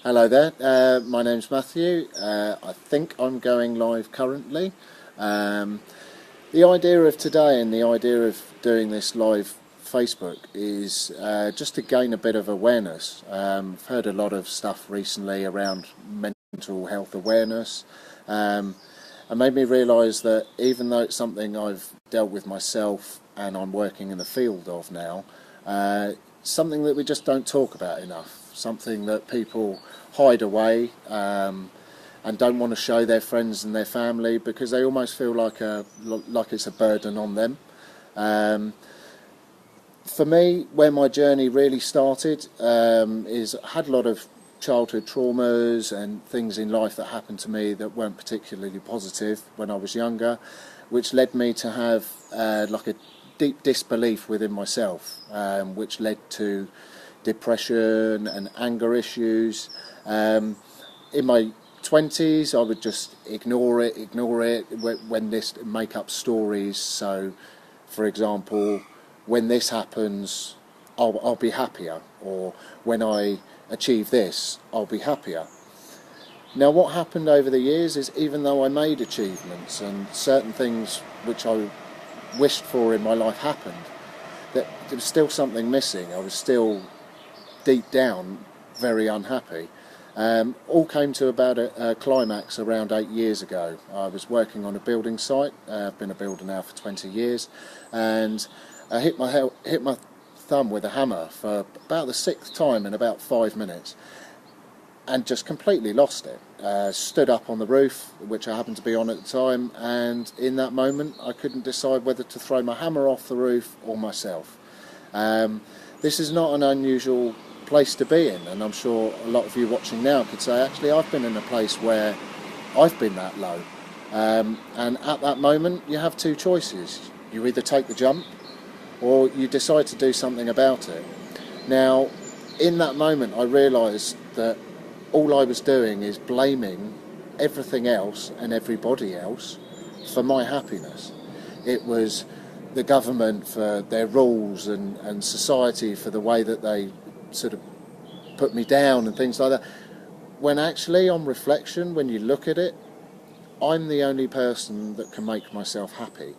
Hello there, my name's Matthew. I think I'm going live currently. Um, the idea of today and the idea of doing this live Facebook is just to gain a bit of awareness. I've heard a lot of stuff recently around mental health awareness, and made me realise that even though it's something I've dealt with myself and I'm working in the field of now, something that we just don't talk about enough, something that people hide away and don't want to show their friends and their family because they almost feel like it's a burden on them. For me, where my journey really started is I had a lot of childhood traumas and things in life that happened to me that weren't particularly positive when I was younger, which led me to have like a deep disbelief within myself, which led to depression and anger issues. In my 20s, I would just ignore it when this make up stories. So, for example, when this happens, I'll be happier, or when I achieve this, I'll be happier. Now, what happened over the years is even though I made achievements and certain things which I wished for in my life happened, that there was still something missing. I was still deep down very unhappy. All came to about a climax around 8 years ago. I was working on a building site. I've been a builder now for 20 years, and I hit my thumb with a hammer for about the sixth time in about 5 minutes, and just completely lost it. Stood up on the roof, which I happened to be on at the time, and in that moment I couldn't decide whether to throw my hammer off the roof or myself. This is not an unusual place to be in, and I'm sure a lot of you watching now could say, actually, I've been in a place where I've been that low. And at that moment you have two choices. You either take the jump or you decide to do something about it. Now, in that moment I realised that all I was doing is blaming everything else and everybody else for my happiness. It was the government for their rules and society for the way that they sort of put me down and things like that. When actually, on reflection, when you look at it, I'm the only person that can make myself happy,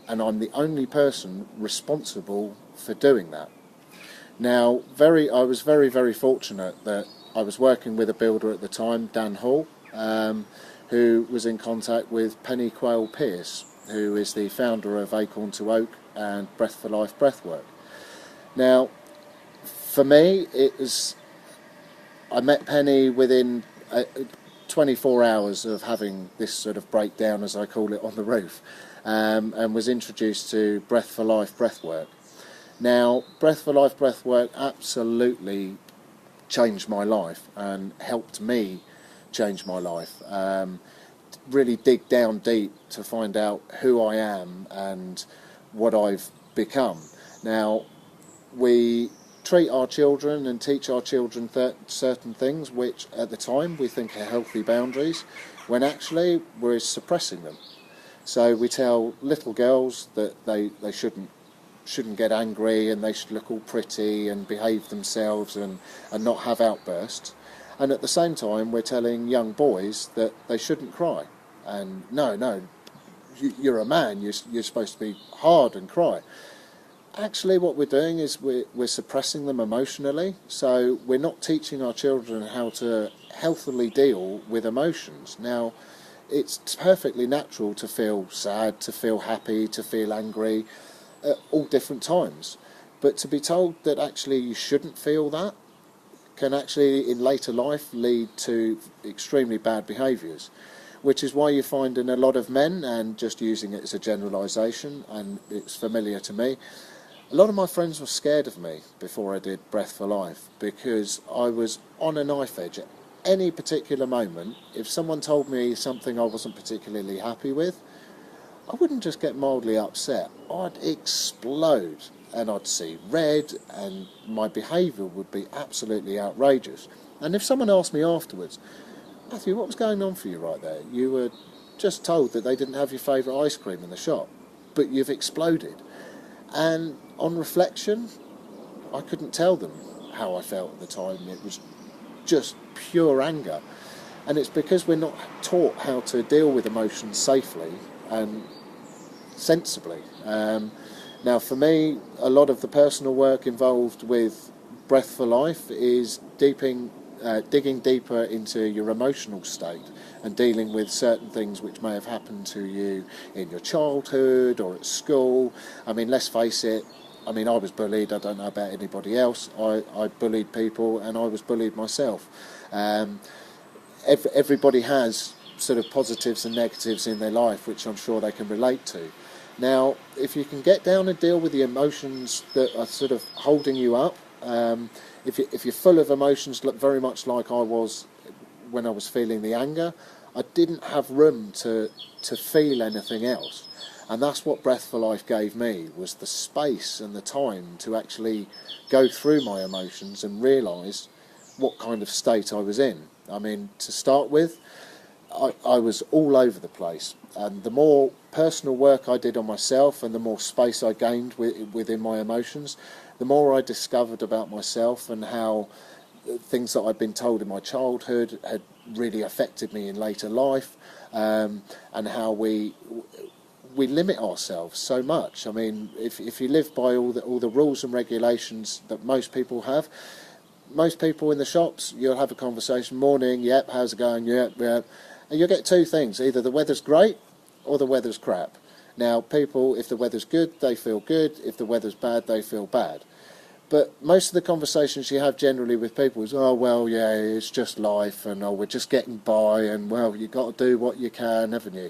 and I'm the only person responsible for doing that. Now, I was very, very fortunate that I was working with a builder at the time, Dan Hall, who was in contact with Penny Quayle Pierce, who is the founder of Acorn to Oak and Breath for Life Breathwork. Now, for me, I met Penny within 24 hours of having this sort of breakdown, as I call it, on the roof, and was introduced to Breath for Life Breathwork. Now, Breath for Life Breathwork absolutely changed my life and helped me change my life. Really dig down deep to find out who I am and what I've become. Now, we treat our children and teach our children certain things which at the time we think are healthy boundaries, when actually we're suppressing them. So we tell little girls that they shouldn't get angry and they should look all pretty and behave themselves and not have outbursts. And at the same time we're telling young boys that they shouldn't cry. And no, you're a man, you're supposed to be hard and cry. Actually what we're doing is we're suppressing them emotionally, so we're not teaching our children how to healthily deal with emotions. Now, it's perfectly natural to feel sad, to feel happy, to feel angry at all different times, but to be told that actually you shouldn't feel that can actually in later life lead to extremely bad behaviours, which is why you find in a lot of men, and just using it as a generalisation, and it's familiar to me, a lot of my friends were scared of me before I did Breath for Life, because I was on a knife edge at any particular moment. If someone told me something I wasn't particularly happy with, I wouldn't just get mildly upset, I'd explode and I'd see red and my behaviour would be absolutely outrageous. And if someone asked me afterwards, Matthew, what was going on for you right there? You were just told that they didn't have your favourite ice cream in the shop, but you've exploded. And on reflection, I couldn't tell them how I felt at the time. It was just pure anger. And it's because we're not taught how to deal with emotions safely and sensibly. Now, for me, a lot of the personal work involved with Breath for Life is digging deeper into your emotional state and dealing with certain things which may have happened to you in your childhood or at school. I mean, let's face it, I was bullied. I don't know about anybody else. I bullied people, and I was bullied myself. Everybody has sort of positives and negatives in their life, which I'm sure they can relate to. Now, if you can get down and deal with the emotions that are sort of holding you up, if you're full of emotions, very much like I was when I was feeling the anger, I didn't have room to feel anything else. And that's what Breath for Life gave me, was the space and the time to actually go through my emotions and realise what kind of state I was in. I mean, to start with, I was all over the place, and the more personal work I did on myself and the more space I gained within my emotions, the more I discovered about myself and how things that I'd been told in my childhood had really affected me in later life, and how we limit ourselves so much. I mean, if you live by all the rules and regulations that most people have, most people in the shops, you'll have a conversation, morning, yep, how's it going, yep, yep. And you'll get two things, either the weather's great or the weather's crap. Now, people, if the weather's good, they feel good. If the weather's bad, they feel bad. But most of the conversations you have generally with people is, oh, well, yeah, it's just life, and oh, we're just getting by, and well, you've got to do what you can, haven't you?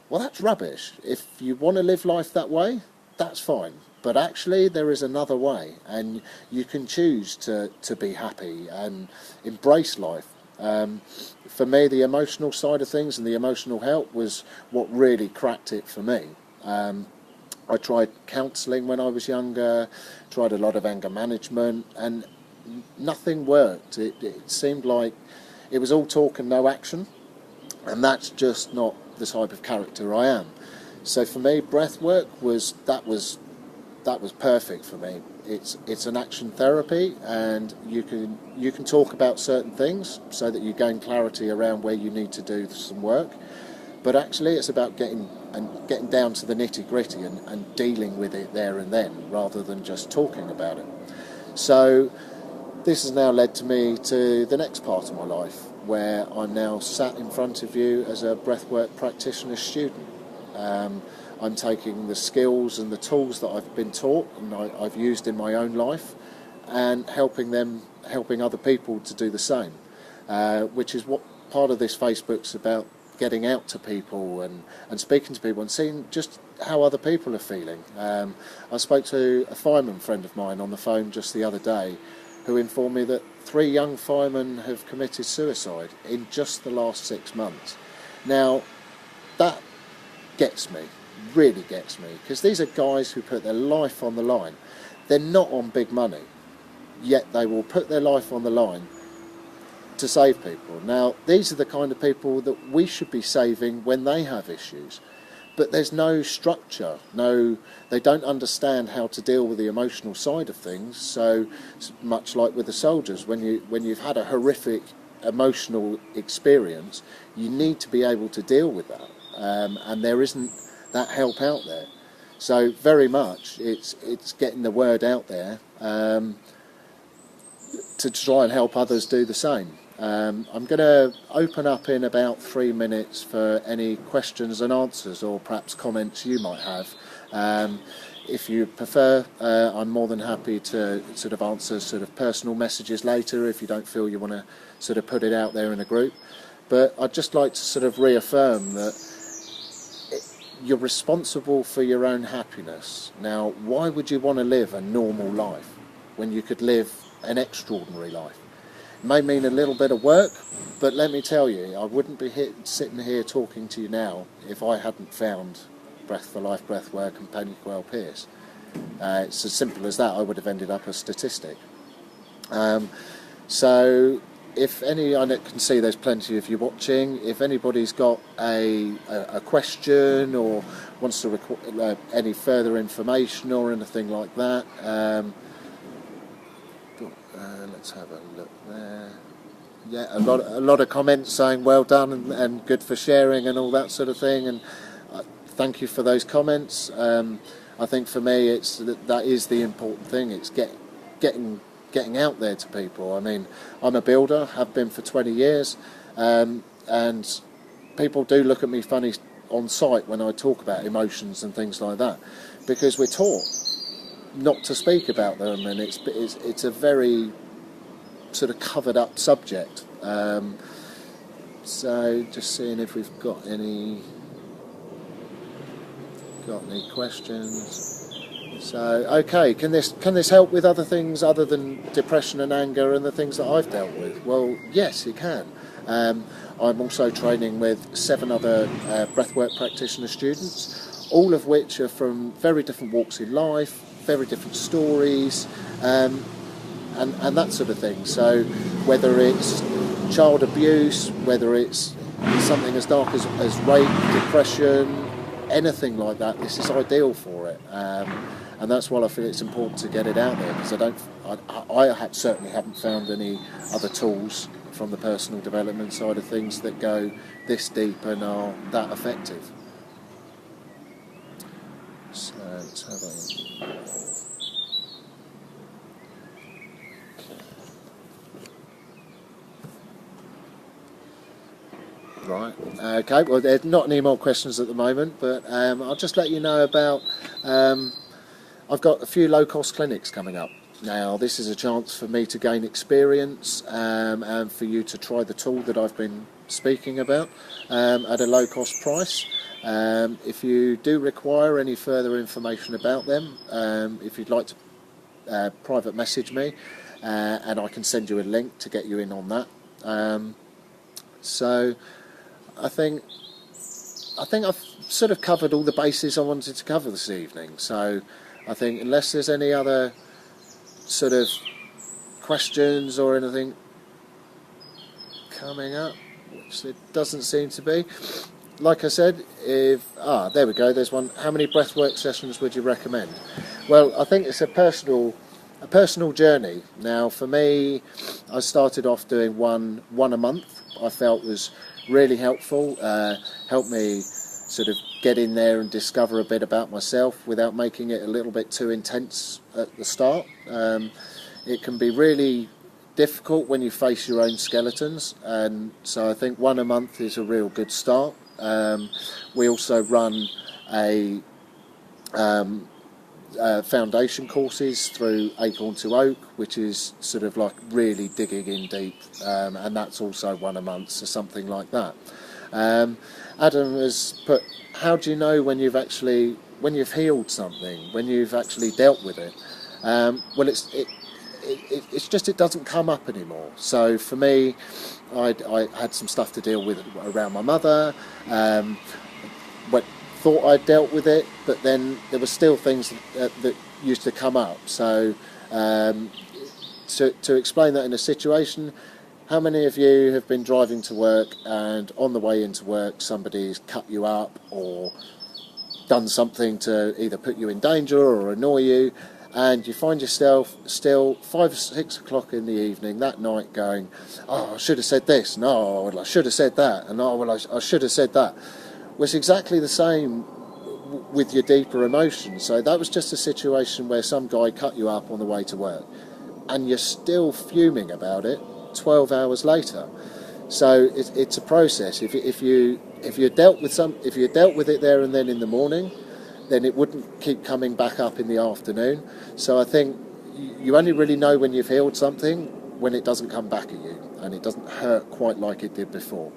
Well, that's rubbish. If you want to live life that way, that's fine. But actually, there is another way, and you can choose to be happy and embrace life. For me, the emotional side of things and the emotional help was what really cracked it for me. I tried counselling when I was younger, tried a lot of anger management, and nothing worked. It seemed like it was all talk and no action, and that's just not the type of character I am. So for me, breath work was perfect for me. It's an action therapy, and you can talk about certain things so that you gain clarity around where you need to do some work. But actually, it's about getting down to the nitty gritty and dealing with it there and then, rather than just talking about it. So this has now led to me to the next part of my life, where I'm now sat in front of you as a breathwork practitioner student. I'm taking the skills and the tools that I've been taught and I've used in my own life, and helping other people to do the same, which is what part of this Facebook's about, getting out to people and speaking to people and seeing just how other people are feeling. I spoke to a fireman friend of mine on the phone just the other day, who informed me that 3 young firemen have committed suicide in just the last 6 months. Now, that really gets me, because these are guys who put their life on the line. They're not on big money, yet they will put their life on the line to save people. Now, these are the kind of people that we should be saving when they have issues. But there's no structure, they don't understand how to deal with the emotional side of things. So much like with the soldiers, when you've had a horrific emotional experience, you need to be able to deal with that, and there isn't that help out there. So very much it's getting the word out there to try and help others do the same. I'm going to open up in about 3 minutes for any questions and answers, or perhaps comments you might have. If you prefer, I'm more than happy to sort of answer sort of personal messages later if you don't feel you want to sort of put it out there in a group. But I'd just like to sort of reaffirm that you're responsible for your own happiness. Now, why would you want to live a normal life when you could live an extraordinary life? It may mean a little bit of work, but let me tell you, I wouldn't be sitting here talking to you now if I hadn't found Breath for Life, Breathwork and Penny Quayle Pierce. It's as simple as that. I would have ended up a statistic. So if any, I can see there's plenty of you watching. If anybody's got a question or wants to any further information or anything like that, let's have a look there. yeah, a lot of comments saying well done and good for sharing and all that sort of thing. And thank you for those comments. I think for me, it's that is the important thing. It's getting out there to people. I mean, I'm a builder, have been for 20 years, and people do look at me funny on site when I talk about emotions and things like that, because we're taught not to speak about them, and it's a very sort of covered up subject. So just seeing if we've got any questions. So okay, can this help with other things other than depression and anger and the things that I've dealt with? Well, yes, it can. I'm also training with 7 other breathwork practitioner students, all of which are from very different walks in life, very different stories, and that sort of thing. So whether it's child abuse, whether it's something as dark as rape, depression, anything like that, this is ideal for it. And that's why I feel it's important to get it out there, because I certainly haven't found any other tools from the personal development side of things that go this deep and are that effective. So let's have a right. Okay. Well, there's not any more questions at the moment, but I'll just let you know about. I've got a few low-cost clinics coming up. Now, this is a chance for me to gain experience and for you to try the tool that I've been speaking about at a low-cost price. If you do require any further information about them, if you'd like to private message me, and I can send you a link to get you in on that. So I think I've sort of covered all the bases I wanted to cover this evening. So I think unless there's any other sort of questions or anything coming up, which it doesn't seem to be. Like I said, there we go, there's one. How many breathwork sessions would you recommend? Well, I think it's a personal journey. Now, for me, I started off doing one a month. I felt was really helpful, helped me sort of get in there and discover a bit about myself without making it a little bit too intense at the start. It can be really difficult when you face your own skeletons, and so I think one a month is a real good start. We also run foundation courses through Acorn to Oak, which is sort of like really digging in deep, and that's also one a month, so something like that. Adam has put, how do you know when you've healed something, when you've actually dealt with it? Well, it's just it doesn't come up anymore. So for me, I had some stuff to deal with around my mother. Thought I'd dealt with it, but then there were still things that used to come up. So to explain that in a situation, how many of you have been driving to work and on the way into work somebody's cut you up or done something to either put you in danger or annoy you, and you find yourself still 5 or 6 o'clock in the evening that night going, oh, I should have said this, no, well, I should have said that, and oh, well, I should have said that. Well, it's exactly the same with your deeper emotions. So that was just a situation where some guy cut you up on the way to work, and you're still fuming about it 12 hours later. So it's a process. If you dealt with it there and then in the morning, then it wouldn't keep coming back up in the afternoon. So I think you only really know when you've healed something when it doesn't come back at you and it doesn't hurt quite like it did before.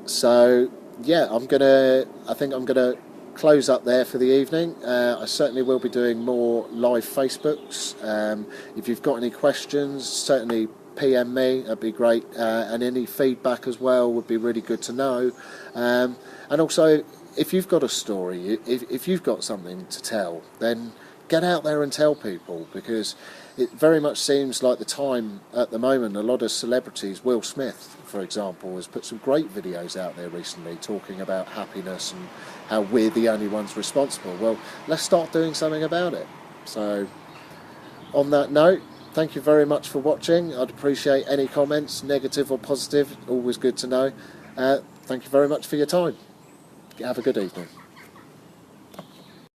So yeah, I think I'm gonna close up there for the evening. I certainly will be doing more live Facebooks. If you've got any questions, certainly PM me, that'd be great, and any feedback as well would be really good to know. And also, if you've got a story, if you've got something to tell, then get out there and tell people, because it very much seems like the time at the moment, a lot of celebrities, Will Smith, for example, has put some great videos out there recently talking about happiness and how we're the only ones responsible. Well, let's start doing something about it. So, on that note, thank you very much for watching. I'd appreciate any comments, negative or positive, always good to know. Thank you very much for your time. Have a good evening.